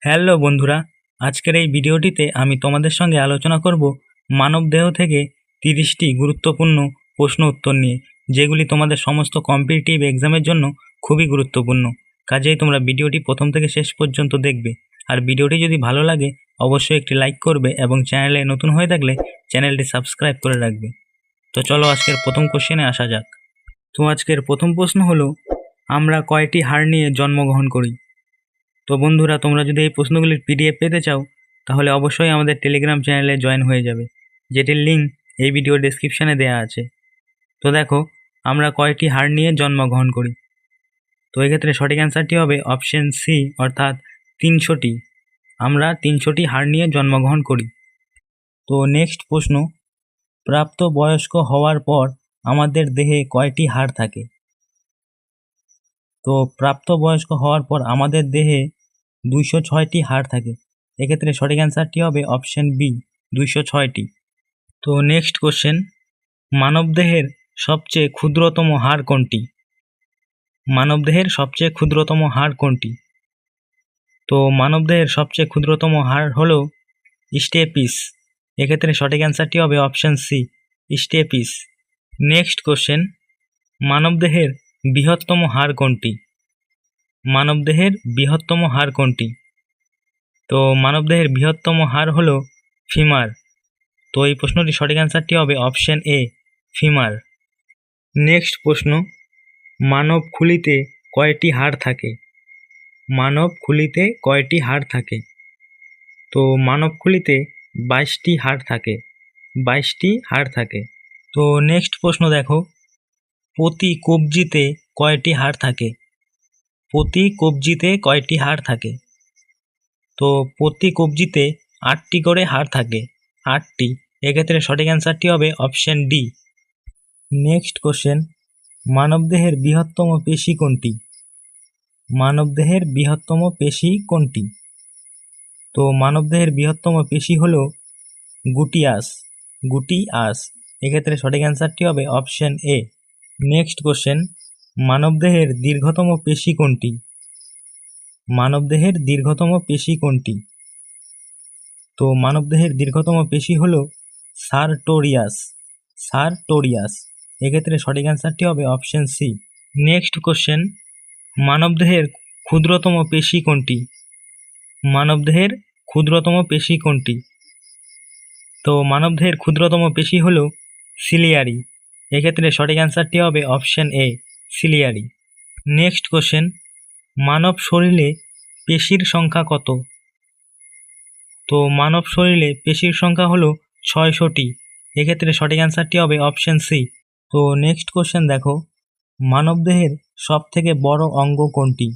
Hello বন্ধুরা, আজকের এই ভিডিওটিতে আমি তোমাদের সঙ্গে আলোচনা করব মানবদেহ থেকে 30টি গুরুত্বপূর্ণ প্রশ্ন উত্তর নিয়ে, যেগুলি তোমাদের সমস্ত কম্পিটিটিভ এক্সামের জন্য খুবই গুরুত্বপূর্ণ। কাজেই তোমরা ভিডিওটি প্রথম থেকে শেষ পর্যন্ত দেখবে। আর ভিডিওটি যদি ভালো লাগে অবশ্যই একটি লাইক করবে এবং চ্যানেলে নতুন হয়ে থাকলে চ্যানেলটি সাবস্ক্রাইব করে রাখবে। তো চলো আজকের প্রথম কোশ্চেনে আসা যাক। তো আজকের প্রথম প্রশ্ন হলো, আমরা কয়টি হাড় নিয়ে জন্মগ্রহণ করি? তো বন্ধুরা, তোমরা যদি এই প্রশ্নগুলির পিডিএফ পেতে চাও তাহলে অবশ্যই আমাদের টেলিগ্রাম চ্যানেলে জয়েন হয়ে যাবে, যেটির লিঙ্ক এই ভিডিও ডেসক্রিপশানে দেওয়া আছে। তো দেখো, আমরা কয়টি হাড় নিয়ে জন্মগ্রহণ করি? তো এক্ষেত্রে সঠিক অ্যান্সারটি হবে অপশন সি, অর্থাৎ 300টি। আমরা 300টি হাড় নিয়ে জন্মগ্রহণ করি। তো নেক্সট প্রশ্ন, প্রাপ্ত বয়স্ক হওয়ার পর আমাদের দেহে কয়টি হাড় থাকে? তো প্রাপ্তবয়স্ক হওয়ার পর আমাদের দেহে 206টি হাড় থাকে। এক্ষেত্রে সঠিক অ্যান্সারটি হবে অপশন বি, 206টি। তো নেক্সট কোশ্চেন, মানবদেহের সবচেয়ে ক্ষুদ্রতম হাড় কোনটি? মানবদেহের সবচেয়ে ক্ষুদ্রতম হাড় কোনটি? তো মানবদেহের সবচেয়ে ক্ষুদ্রতম হাড় হলো স্টেপিস। এক্ষেত্রে সঠিক অ্যান্সারটি হবে option C, stapes. Next question, মানবদেহের বৃহত্তম হাড় কোনটি? মানবদেহের বৃহত্তম হাড় কোনটি? তো মানবদেহের বৃহত্তম হাড় হলো ফিমার। তো এই প্রশ্নটির সঠিক অ্যান্সারটি হবে অপশন এ, ফিমার। নেক্সট প্রশ্ন, মানব খুলিতে কয়টি হাড় থাকে? মানব খুলিতে কয়টি হাড় থাকে? তো মানব খুলিতে 22টি হাড় থাকে। 22টি হাড় থাকে। তো নেক্সট প্রশ্ন দেখো, প্রতি কবজিতে কয়টি হাড় থাকে? প্রতি কবজিতে কয়টি হাড় থাকে? তো প্রতি কবজিতে 8টি করে হাড় থাকে, 8টি। এক্ষেত্রে সঠিক অ্যান্সারটি হবে অপশন ডি। নেক্সট কোশ্চেন, মানবদেহের বৃহত্তম পেশি কোনটি? মানবদেহের বৃহত্তম পেশি কোনটি? তো মানবদেহের বৃহত্তম পেশি হলো গুটিয়াস, গুটিয়াস। এক্ষেত্রে সঠিক অ্যান্সারটি হবে অপশন এ। নেক্সট কোশ্চেন, মানবদেহের দীর্ঘতম পেশি কোনটি? মানবদেহের দীর্ঘতম পেশি কোনটি? তো মানবদেহের দীর্ঘতম পেশি হলো সারটোরিয়াস, সারটোরিয়াস। এক্ষেত্রে সঠিক অ্যান্সারটি হবে অপশন সি। নেক্সট কোশ্চেন, মানবদেহের ক্ষুদ্রতম পেশি কোনটি? মানবদেহের ক্ষুদ্রতম পেশি কোনটি? তো মানবদেহের ক্ষুদ্রতম পেশি হলো সিলিয়ারি। এক্ষেত্রে সঠিক অ্যান্সারটি হবে option A, ciliary. Next question, মানব শরীরে পেশির সংখ্যা কত? তো মানব শরীরে পেশির সংখ্যা হলো 600টি। এক্ষেত্রে সঠিক অ্যান্সারটি হবে অপশন সি। তো নেক্সট কোশ্চেন দেখো, মানবদেহের সবথেকে বড় অঙ্গ কোনটি?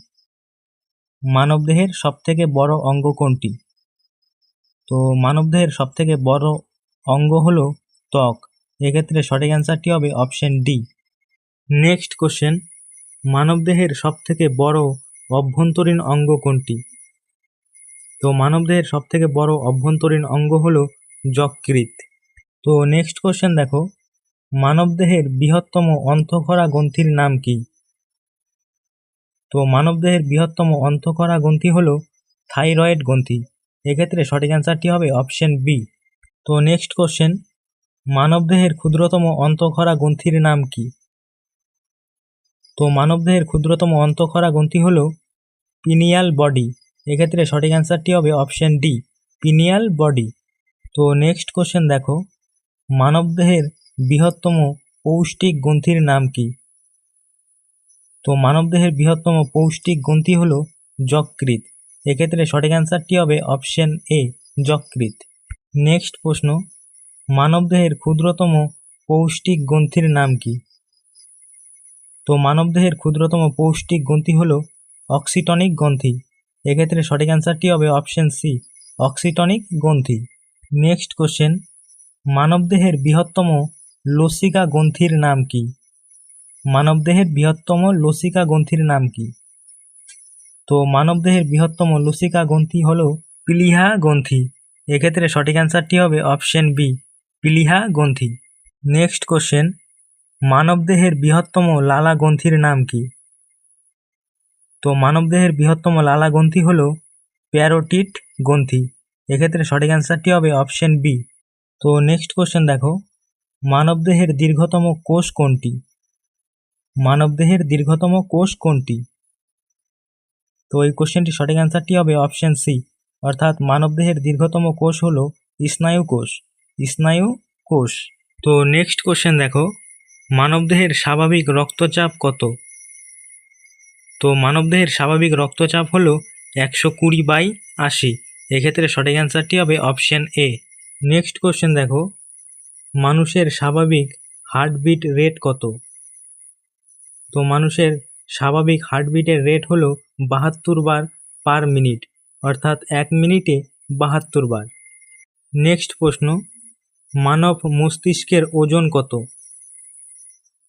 মানবদেহের সবথেকে বড় অঙ্গ কোনটি? তো মানবদেহের সবথেকে বড় অঙ্গ হলো ত্বক। এক্ষেত্রে সঠিক অ্যান্সারটি হবে অপশন ডি। নেক্সট কোশ্চেন, মানবদেহের সবথেকে বড় অভ্যন্তরীণ অঙ্গ কোনটি? তো মানবদেহের সবথেকে বড় অভ্যন্তরীণ অঙ্গ হলো যকৃৎ। তো নেক্সট কোশ্চেন দেখো, মানবদেহের বৃহত্তম অন্তঃক্ষরা গ্রন্থির নাম কি? তো মানবদেহের বৃহত্তম অন্তঃক্ষরা গ্রন্থি হলো থাইরয়েড গ্রন্থি। এক্ষেত্রে সঠিক অ্যান্সারটি হবে অপশন বি। তো নেক্সট কোশ্চেন, মানবদেহের ক্ষুদ্রতম অন্তঃক্ষরা গ্রন্থির নাম কি? তো মানবদেহের ক্ষুদ্রতম অন্তঃক্ষরা গ্রন্থি হলো পিনিয়াল বডি। এক্ষেত্রে সঠিক অ্যান্সারটি হবে অপশন ডি, পিনিয়াল বডি। তো নেক্সট কোশ্চেন দেখো, মানবদেহের বৃহত্তম পৌষ্টিক গ্রন্থির নাম কি? তো মানবদেহের বৃহত্তম পৌষ্টিক গ্রন্থি হলো যকৃৎ। এক্ষেত্রে সঠিক অ্যান্সারটি হবে অপশন এ, যকৃৎ। নেক্সট প্রশ্ন, মানবদেহের ক্ষুদ্রতম পৌষ্টিক গ্রন্থির নাম কি? তো মানবদেহের ক্ষুদ্রতম পৌষ্টিক গ্রন্থি হলো অক্সিটনিক গ্রন্থি। এক্ষেত্রে সঠিক অ্যান্সারটি হবে অপশন সি, অক্সিটনিক গ্রন্থি। নেক্সট কোশ্চেন, মানবদেহের বৃহত্তম লসিকা গ্রন্থির নাম কি? মানবদেহের বৃহত্তম লসিকা গ্রন্থির নাম কি? তো মানবদেহের বৃহত্তম লসিকা গ্রন্থি হলো প্লীহা গ্রন্থি। এক্ষেত্রে সঠিক অ্যান্সারটি হবে অপশন বি, প্লীহা গ্রন্থি। নেক্সট কোশ্চেন, মানবদেহের বৃহত্তম লালা গ্রন্থির নাম কি? তো মানবদেহের বৃহত্তম লালা গ্রন্থি হলো প্যারোটিড গ্রন্থি। এক্ষেত্রে সঠিক অ্যান্সারটি হবে অপশন বি। তো নেক্সট কোশ্চেন দেখো, মানবদেহের দীর্ঘতম কোষ কোনটি? মানবদেহের দীর্ঘতম কোষ কোনটি? তো এই কোশ্চেনটির সঠিক অ্যান্সারটি হবে অপশন সি, অর্থাৎ মানবদেহের দীর্ঘতম কোষ হলো স্নায়ু কোষ। স্নায়ু কোষ। তো নেক্সট কোশ্চেন দেখো, মানবদেহের স্বাভাবিক রক্তচাপ কত? তো মানবদেহের স্বাভাবিক রক্তচাপ হলো 120/80। এক্ষেত্রে সঠিক অ্যান্সারটি হবে অপশন এ। নেক্সট কোশ্চেন দেখো, মানুষের স্বাভাবিক হার্টবিট রেট কত? তো মানুষের স্বাভাবিক হার্টবিটের রেট হলো 72 বার পার মিনিট, অর্থাৎ 1 মিনিটে 72 বার। নেক্সট প্রশ্ন, মানব মস্তিষ্কের ওজন কত?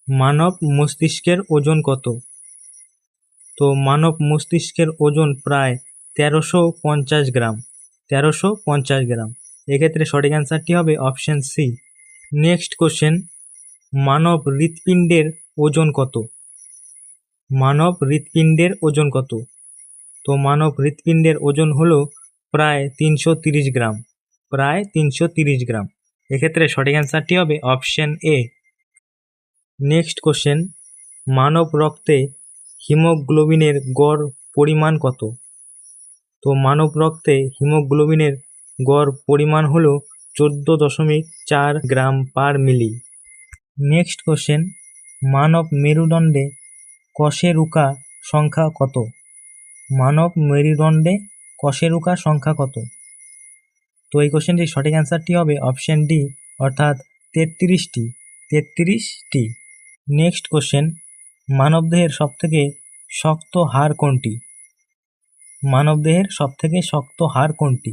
মানব মস্তিষ্কের ওজন কত? তো মানব মস্তিষ্কের ওজন প্রায় 1350 গ্রাম। 1350 গ্রাম। এক্ষেত্রে সঠিক অ্যান্সারটি হবে অপশন সি। নেক্সট কোশ্চেন, মানব হৃৎপিণ্ডের ওজন কত? মানব হৃৎপিণ্ডের ওজন কত? তো মানব হৃৎপিণ্ডের ওজন হলো প্রায় 330 গ্রাম। প্রায় 330 গ্রাম। এক্ষেত্রে সঠিক অ্যান্সারটি হবে অপশন এ। নেক্সট কোশ্চেন, মানব রক্তে হিমোগ্লোবিনের গড় পরিমাণ কত? তো মানব রক্তে হিমোগ্লোবিনের গড় পরিমাণ হলো 14.4 গ্রাম পার মিলি। নেক্সট কোশ্চেন, মানব মেরুদণ্ডে কশেরুকা সংখ্যা কত? মানব মেরুদণ্ডে কশেরুকা সংখ্যা কত? তো এই কোশ্চেনটির সঠিক অ্যান্সারটি হবে অপশন ডি, অর্থাৎ 33টি। 33টি। নেক্সট কোশ্চেন, মানবদেহের সবথেকে শক্ত হাড় কোনটি? মানবদেহের সবথেকে শক্ত হাড় কোনটি?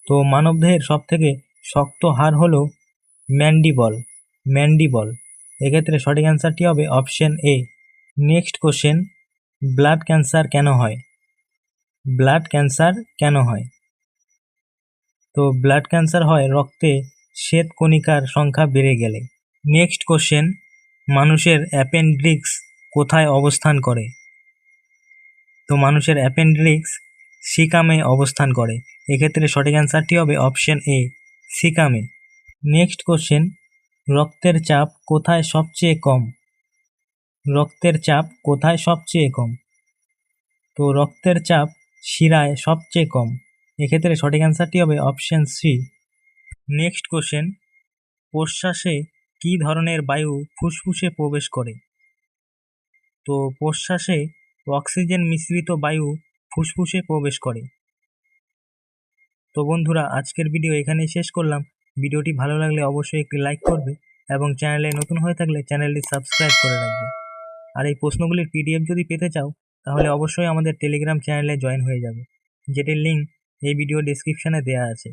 তো মানবদেহের সবথেকে শক্ত হাড় হলো ম্যান্ডিবল। ম্যান্ডিবল। এক্ষেত্রে সঠিক অ্যান্সারটি হবে অপশন এ। নেক্সট কোশ্চেন, ব্লাড ক্যান্সার কেন হয়? ব্লাড ক্যান্সার কেন হয়? তো ব্লাড ক্যান্সার হয় রক্তে শ্বেতকণিকার সংখ্যা বেড়ে গেলে। নেক্সট কোশ্চেন, মানুষের অ্যাপেন্ডিক্স কোথায় অবস্থান করে? তো মানুষের অ্যাপেন্ডিক্স সিকামে অবস্থান করে। এক্ষেত্রে সঠিক অ্যান্সারটি হবে অপশন এ, সিকামে। নেক্সট কোশ্চেন, রক্তের চাপ কোথায় সবচেয়ে কম? রক্তের চাপ কোথায় সবচেয়ে কম? তো রক্তের চাপ শিরায় সবচেয়ে কম। এক্ষেত্রে সঠিক অ্যান্সারটি হবে অপশন সি। নেক্সট কোশ্চেন, প্রশ্বাসে কী ধরনের বায়ু ফুসফুসে প্রবেশ করে? তো প্রশ্বাসে অক্সিজেন মিশ্রিত বায়ু ফুসফুসে প্রবেশ করে। তো বন্ধুরা, আজকের ভিডিও এখানেই শেষ করলাম। ভিডিওটি ভালো লাগলে অবশ্যই একটি লাইক করবে এবং চ্যানেলে নতুন হয়ে থাকলে চ্যানেলটি সাবস্ক্রাইব করে রাখবে। আর এই প্রশ্নগুলির পিডিএফ যদি পেতে চাও তাহলে অবশ্যই আমাদের টেলিগ্রাম চ্যানেলে জয়েন হয়ে যাবে, যেটির লিঙ্ক এই ভিডিও ডেসক্রিপশানে দেওয়া আছে।